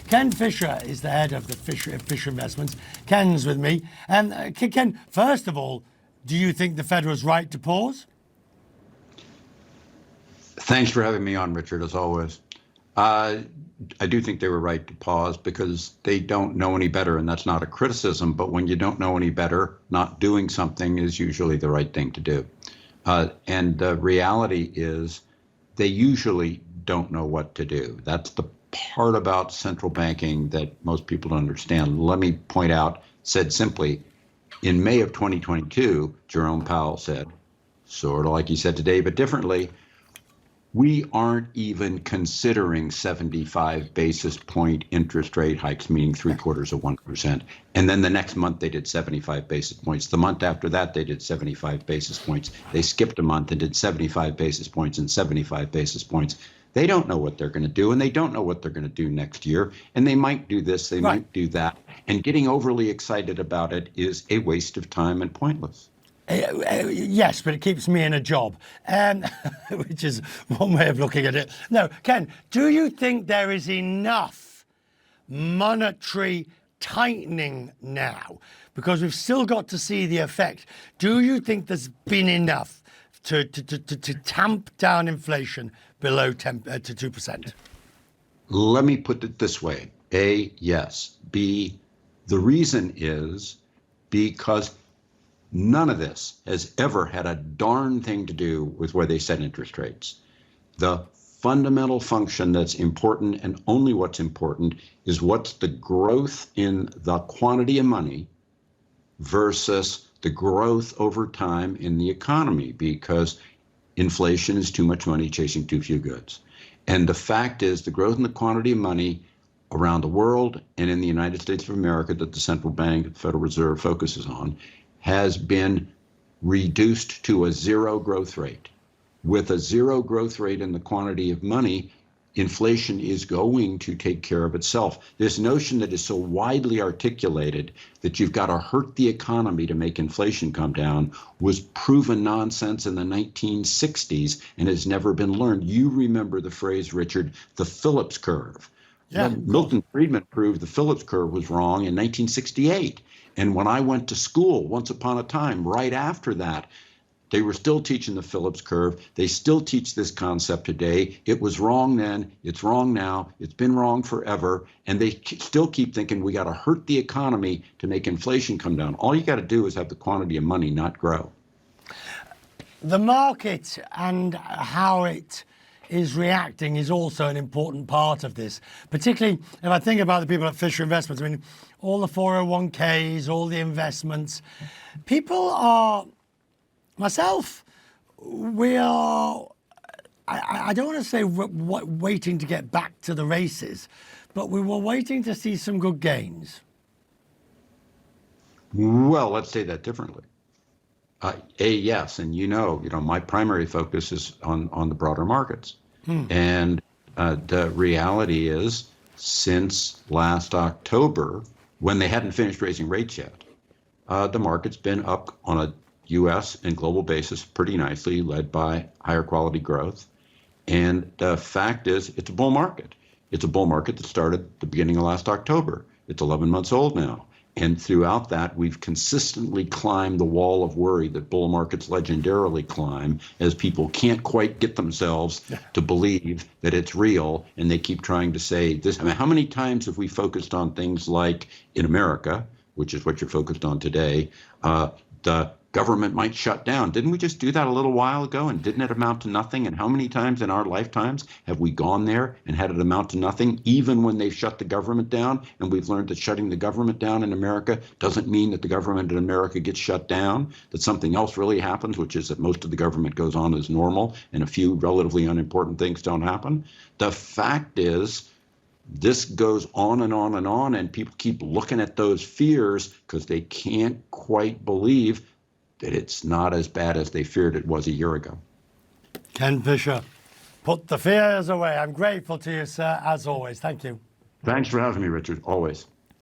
Ken Fisher is the head of the Fisher Investments. Ken's with me. And Ken, first of all, do you think the Fed was right to pause? Thanks for having me on, Richard, as always. I do think they were right to pause because they don't know any better, and that's not a criticism, but when you don't know any better, not doing something is usually the right thing to do. And the reality is they usually don't know what to do. That's the part about central banking that most people don't understand. Let me point out, said simply, in May of 2022, Jerome Powell said, sort of like he said today, but differently, we aren't even considering 75 basis point interest rate hikes, meaning 0.75%. And then the next month they did 75 basis points. The month after that, they did 75 basis points. They skipped a month and did 75 basis points and 75 basis points. They don't know what they're going to do, and they don't know what they're going to do next year. And they might do this, they might do that. And getting overly excited about it is a waste of time and pointless. Yes, but it keeps me in a job, which is one way of looking at it. No, Ken, do you think there is enough monetary tightening now? Because we've still got to see the effect. Do you think there's been enough to tamp down inflation below 2%? Let me put it this way. A, yes. B, the reason is because none of this has ever had a darn thing to do with where they set interest rates. The fundamental function that's important, and only what's important, is what's the growth in the quantity of money versus the growth over time in the economy, because inflation is too much money chasing too few goods. And the fact is the growth in the quantity of money around the world and in the United States of America that the central bank, the Federal Reserve, focuses on has been reduced to a zero growth rate. With a zero growth rate in the quantity of money, inflation is going to take care of itself. This notion that is so widely articulated that you've got to hurt the economy to make inflation come down was proven nonsense in the 1960s and has never been learned. You remember the phrase, Richard, the Phillips curve. Yeah, Milton Friedman proved the Phillips curve was wrong in 1968. And when I went to school, once upon a time, right after that, they were still teaching the Phillips curve. They still teach this concept today. It was wrong then. It's wrong now. It's been wrong forever. And they still keep thinking we got to hurt the economy to make inflation come down. All you got to do is have the quantity of money not grow. The market and how it is reacting is also an important part of this, particularly if I think about the people at Fisher Investments. I mean, all the 401ks, all the investments. People are, myself, we are, I don't want to say waiting to get back to the races, but we were waiting to see some good gains. Well, let's say that differently. Yes, and my primary focus is on the broader markets. And the reality is, since last October, when they hadn't finished raising rates yet, the market's been up on a U.S. and global basis pretty nicely, led by higher quality growth. And the fact is, it's a bull market. It's a bull market that started at the beginning of last October. It's 11 months old now. And throughout that, we've consistently climbed the wall of worry that bull markets legendarily climb as people can't quite get themselves to believe that it's real. And they keep trying to say this. I mean, how many times have we focused on things like in America, which is what you're focused on today, the government might shut down? Didn't we just do that a little while ago, and didn't it amount to nothing? And how many times in our lifetimes have we gone there and had it amount to nothing, even when they've shut the government down? And we've learned that shutting the government down in America doesn't mean that the government in America gets shut down, that something else really happens, which is that most of the government goes on as normal and a few relatively unimportant things don't happen. The fact is, this goes on and on and on, and people keep looking at those fears because they can't quite believe that it's not as bad as they feared it was a year ago. Ken Fisher, put the fears away. I'm grateful to you, sir, as always. Thank you. Thanks for having me, Richard, always.